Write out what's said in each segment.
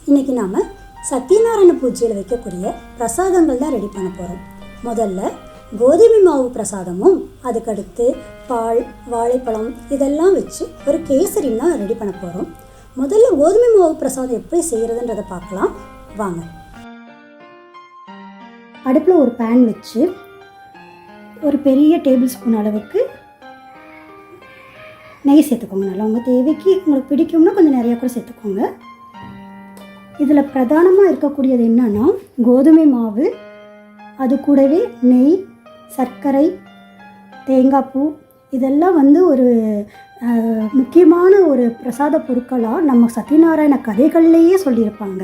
இன்றைக்கி நாம் சத்யநாராயண பூஜையில் வைக்கக்கூடிய பிரசாதங்கள் தான் ரெடி பண்ண போகிறோம். முதல்ல கோதுமை மாவு பிரசாதமும் அதுக்கடுத்து பால், வாழைப்பழம் இதெல்லாம் வச்சு ஒரு கேசரின்னு தான் ரெடி பண்ண போகிறோம். முதல்ல கோதுமை மாவு பிரசாதம் எப்படி செய்கிறதுன்றதை பார்க்கலாம் வாங்க. அடுப்பில் ஒரு பேன் வச்சு ஒரு பெரிய டேபிள் ஸ்பூன் அளவுக்கு நெய் சேர்த்துக்கோங்க. நல்லா உங்கள் தேவைக்கு உங்களுக்கு பிடிக்கும்னா கொஞ்சம் நிறையா கூட சேர்த்துக்கோங்க. இதில் பிரதானமாக இருக்கக்கூடியது என்னன்னா கோதுமை மாவு, அது கூடவே நெய், சர்க்கரை, தேங்காய் பூ இதெல்லாம் ஒரு முக்கியமான ஒரு பிரசாத பொருட்களாக நம்ம சத்யநாராயண கதைகள்லேயே சொல்லியிருப்பாங்க.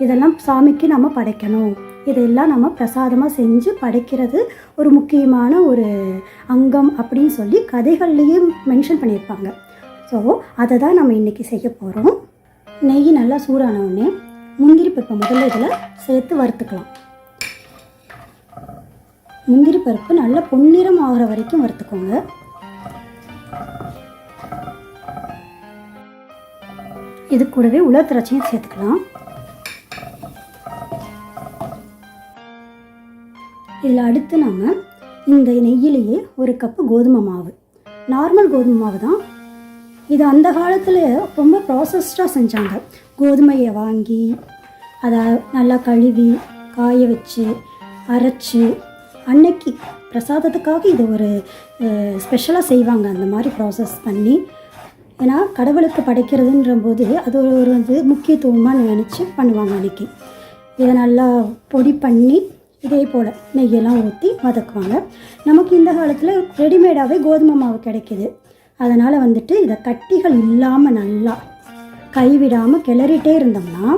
இதெல்லாம் சாமிக்கு நம்ம படைக்கணும், இதெல்லாம் நம்ம பிரசாதமாக செஞ்சு படைக்கிறது ஒரு முக்கியமான ஒரு அங்கம் அப்படின்னு சொல்லி கதைகள்லேயே மென்ஷன் பண்ணியிருப்பாங்க. ஸோ அதை தான் நம்ம இன்றைக்கி செய்ய போகிறோம். நெய் நல்லா சூடானவுடனே முந்திரி பருப்பை முதல்ல இதில் சேர்த்து வறுத்துக்கலாம். முந்திரி பருப்பு நல்லா பொன்னிறம் ஆகிற வரைக்கும் வறுத்துக்கோங்க. இது கூடவே உலர் திராட்சையும் சேர்த்துக்கலாம். இதில் அடுத்து நம்ம இந்த நெய்யிலேயே ஒரு கப்பு கோதுமை மாவு, நார்மல் கோதுமை மாவு தான் இது. அந்த காலத்தில் ரொம்ப ப்ராசஸ்டாக செஞ்சாங்க. கோதுமையை வாங்கி அதை நல்லா கழுவி காய வச்சு அரைச்சி அன்னைக்கு பிரசாதத்துக்காக இது ஒரு ஸ்பெஷலாக செய்வாங்க. அந்த மாதிரி ப்ராசஸ் பண்ணி, ஏன்னா கடவுளுக்கு படைக்கிறதுன்ற போது அது ஒரு முக்கியத்துவமாக நினச்சி பண்ணுவாங்க. அன்றைக்கி இதை நல்லா பொடி பண்ணி இதே போல் நெய்யெல்லாம் ஊற்றி வதக்குவாங்க. நமக்கு இந்த காலத்தில் ரெடிமேடாகவே கோதுமை மாவு கிடைக்கிது. அதனால் இதை கட்டிகள் இல்லாமல் நல்லா கைவிடாமல் கிளறிட்டே இருந்தோம்னா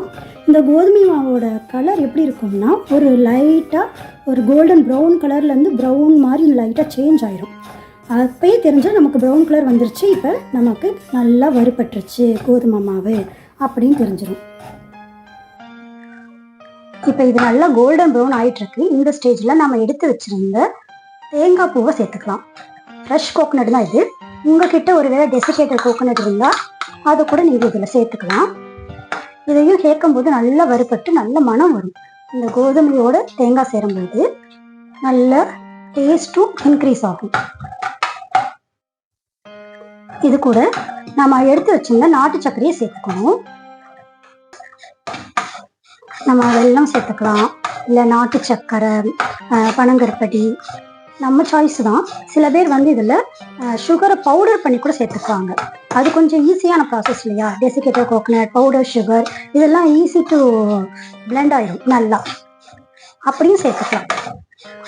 இந்த கோதுமை மாவோட கலர் எப்படி இருக்கும்னா ஒரு லைட்டாக ஒரு கோல்டன் ப்ரௌன் கலர்லேருந்து ப்ரௌன் மாதிரி லைட்டாக சேஞ்ச் ஆயிரும். அப்பயே தெரிஞ்சால் நமக்கு ப்ரௌன் கலர் வந்துருச்சு, இப்போ நமக்கு நல்லா வறுபட்டுருச்சு கோதுமை மாவு அப்படின்னு தெரிஞ்சிடும். இப்போ இது நல்லா கோல்டன் ப்ரௌன் ஆகிட்டுருக்கு. இந்த ஸ்டேஜில் நம்ம எடுத்து வச்சுருந்த தேங்காய் பூவை சேர்த்துக்கலாம். ஃப்ரெஷ் கோகோனட் தான் இது. உங்ககிட்ட ஒரு வேளை டெசிகேட்டட் கோகோனட் இருந்தால் அதை கூட நீங்கள் இதில் சேர்த்துக்கலாம். இதையும் சேர்க்கும்போது நல்லா வறுபட்டு நல்ல மனம் வரும். இந்த கோதுமையோட தேங்காய் சேரும்போது நல்ல டேஸ்ட்டும் இன்க்ரீஸ் ஆகும். இது கூட நம்ம எடுத்து வச்சிருந்த நாட்டு சர்க்கரையை சேர்த்துக்கணும். நம்ம வெல்லம் சேர்த்துக்கலாம், இல்லை நாட்டு சர்க்கரை, பனங்கருப்பட்டி, நம்ம சாய்ஸ் தான். சில பேர் இதில் சுகரை பவுடர் பண்ணி கூட சேர்த்துக்குவாங்க. அது கொஞ்சம் ஈஸியான ப்ராசஸ் இல்லையா? டெசிகேட்டட் கோகோனட், பவுடர், சுகர் இதெல்லாம் ஈஸி டு பிளெண்ட் ஆயிடும் நல்லா, அப்படியும் சேர்த்துக்கலாம்.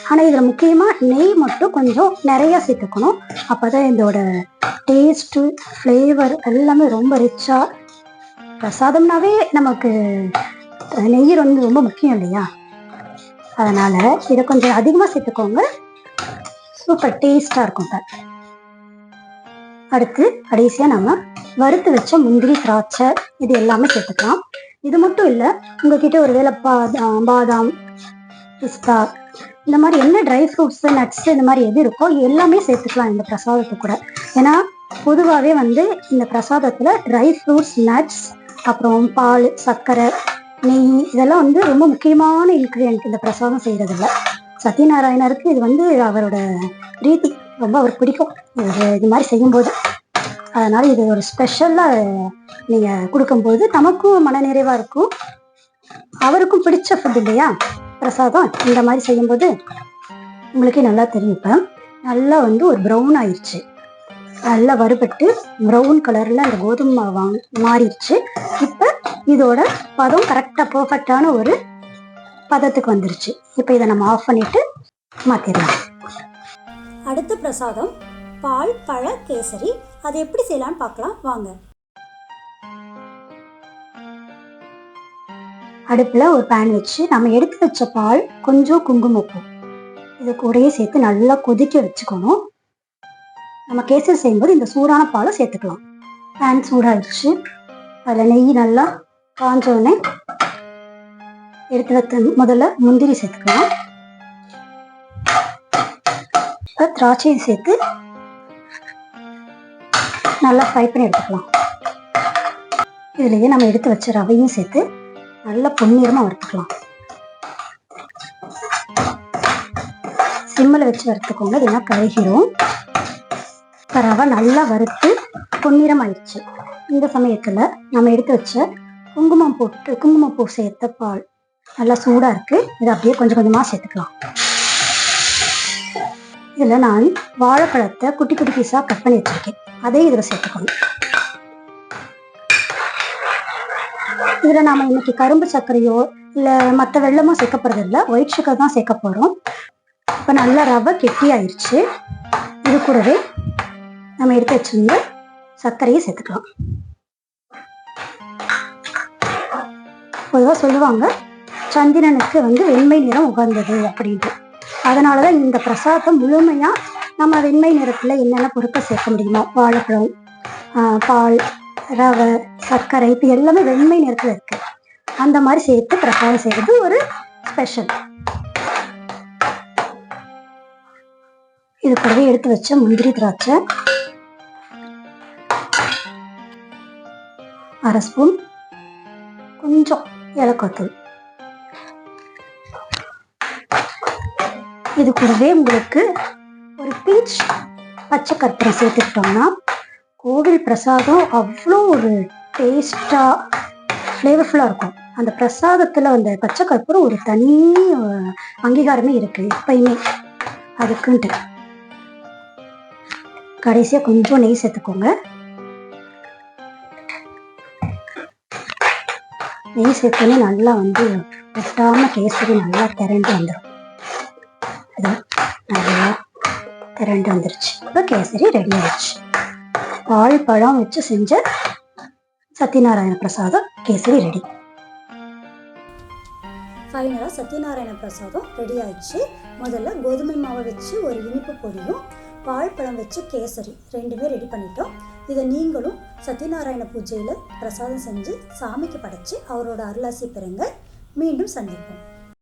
ஆனால் இதில் முக்கியமாக நெய் மட்டும் கொஞ்சம் நிறையா சேர்த்துக்கணும். அப்போ தான் இதோட டேஸ்ட்டு, ஃப்ளேவர் எல்லாமே ரொம்ப ரிச்சாக. பிரசாதம்னாவே நமக்கு நெய் ரொம்ப முக்கியம் இல்லையா? அதனால் இதை கொஞ்சம் அதிகமாக சேர்த்துக்கோங்க, சூப்பர் டேஸ்டாக இருக்கும். அடுத்து கடைசியாக நம்ம வறுத்து வச்ச முந்திரி, திராட்சை இது எல்லாமே சேர்த்துக்கலாம். இது மட்டும் இல்லை, உங்ககிட்ட ஒரு வேளை பாதாம், பிஸ்தா இந்த மாதிரி என்ன ட்ரை ஃப்ரூட்ஸு, நட்ஸு இந்த மாதிரி எது இருக்கோ எல்லாமே சேர்த்துக்கலாம் இந்த பிரசாதத்து கூட. ஏன்னா பொதுவாகவே இந்த பிரசாதத்தில் ட்ரை ஃப்ரூட்ஸ், நட்ஸ், அப்புறம் பால், சர்க்கரை, நெய் இதெல்லாம் ரொம்ப முக்கியமான இன்க்ரீடியன்ட் இந்த பிரசாதம் செய்கிறதில்ல. சத்யநாராயணருக்கு இது அவரோட ரீதி, ரொம்ப அவருக்கு பிடிக்கும் இது மாதிரி செய்யும்போது. அதனால் இது ஒரு ஸ்பெஷலாக நீங்கள் கொடுக்கும்போது நமக்கும் மன நிறைவாக இருக்கும், அவருக்கும் பிடிச்ச ஃபுட் இல்லையா பிரசாதம். இந்த மாதிரி செய்யும்போது உங்களுக்கே நல்லா தெரியும். இப்போ நல்லா ஒரு ப்ரௌன் ஆயிடுச்சு, நல்லா வறுபட்டு ப்ரௌன் கலரில் அந்த கோதுமை மாறிடுச்சு. இப்போ இதோட பதம் கரெக்டாக பர்ஃபெக்டான ஒரு பதத்துக்கு வந்துருச்சு. இப்போ இதை நம்ம ஆஃப் பண்ணிட்டு மாற்றிடலாம். அடுத்த பிரசாதம் பால் பழ கேசரி. அதை எப்படி செய்யலான்னு பார்க்கலாம் வாங்க. அடுப்பில் ஒரு பேன் வச்சு நம்ம எடுத்து வச்ச பால், கொஞ்சம் குங்குமப்பூ இதை கூடயே சேர்த்து நல்லா கொதிக்க வச்சுக்கணும். நம்ம கேசரி செய்யும்போது இந்த சூடான பாலை சேர்த்துக்கலாம். பேன் சூடாகிடுச்சு, அதில் நெய் நல்லா காஞ்சோடனே எடுத்து வைத்த முதல்ல முந்திரி சேர்த்துக்கலாம். திராட்சையை சேர்த்து நல்லா ஃப்ரை பண்ணி எடுத்துக்கலாம். இதுலேயே நம்ம எடுத்து வச்ச ரவையும் சேர்த்து நல்லா பொன்னிறமாக வறுத்துக்கலாம். சிம்மில் வச்சு வறுத்துக்கோங்க, இல்லைன்னா கருகிரும். இப்போ ரவை நல்லா வறுத்து பொன்னிறம் ஆயிடுச்சு. இந்த சமயத்தில் நம்ம எடுத்து வச்ச குங்குமப்பூ சேர்த்த பால் நல்லா சூடாக இருக்குது. இதை அப்படியே கொஞ்சம் கொஞ்சமாக சேர்த்துக்கலாம். இதில் நான் வாழைப்பழத்தை குட்டி குட்டி பீஸாக கட் பண்ணி வச்சுருக்கேன், அதையும் இதில் சேர்த்துக்கணும். இதில் நாம் இன்னைக்கு கரும்பு சர்க்கரையோ இல்லை மற்ற வெள்ளமோ சேர்க்க போகிறது இல்லை, ஒயிட் சுகர் தான் சேர்க்க போகிறோம். இப்போ நல்லா ரவை கெட்டியாயிருச்சு. இது கூடவே நம்ம எடுத்து வச்சிருந்த சர்க்கரையை சேர்த்துக்கலாம். பொதுவாக சொல்லுவாங்க சந்திரனுக்கு வெண்மை நிறம் உகந்தது அப்படின்ட்டு. அதனால தான் இந்த பிரசாதம் முழுமையாக நம்ம வெண்மை நிறத்தில் என்னென்ன பொருட்கள் சேர்க்க முடியுமோ, வாழைப்பழம், பால், ரவை, சர்க்கரை, இது எல்லாமே வெண்மை நிறத்தில் இருக்கு. அந்த மாதிரி சேர்த்து பிரசாதம் செய்கிறது ஒரு ஸ்பெஷல். இது கூடவே எடுத்து வச்ச முந்திரி திராட்சை 1/2 ஸ்பூன், கொஞ்சம் ஏலக்காய் தூள். இது கூடவே உங்களுக்கு ஒரு பிஞ்ச் பச்சை கற்பூரம் சேர்த்துக்கிட்டோம்னா கோவில் பிரசாதம் அவ்வளோ ஒரு டேஸ்டாக ஃப்ளேவர்ஃபுல்லாக இருக்கும். அந்த பிரசாதத்தில் அந்த பச்சை கற்பூரம் ஒரு தனி அங்கீகாரமே இருக்குது எப்பயுமே அதுக்குன்ட்டு. கடைசியாக கொஞ்சம் நெய் சேர்த்துக்கோங்க. நெய் சேர்த்தோன்னே நல்லா ஒட்டாமல் கேசரி நல்லா திரண்டு வந்துடும். நல்லா திரண்டு வந்துருச்சு. இப்போ கேசரி ரெடி ஆயிடுச்சு. பால் பழம் வச்சு செஞ்ச சத்யநாராயண பிரசாதம் கேசரி ரெடி. ஃபைனலாக சத்யநாராயண பிரசாதம் ரெடி ஆயிடுச்சு. முதல்ல கோதுமை மாவை வச்சு ஒரு இனிப்பு பொடியும் பால் பழம் வச்சு கேசரி ரெண்டுமே ரெடி பண்ணிட்டோம். இதை நீங்களும் சத்யநாராயண பூஜையில் பிரசாதம் செஞ்சு சாமிக்கு படைச்சு அவரோட அருளாசி பெறுங்க. மீண்டும் சந்திப்போம்.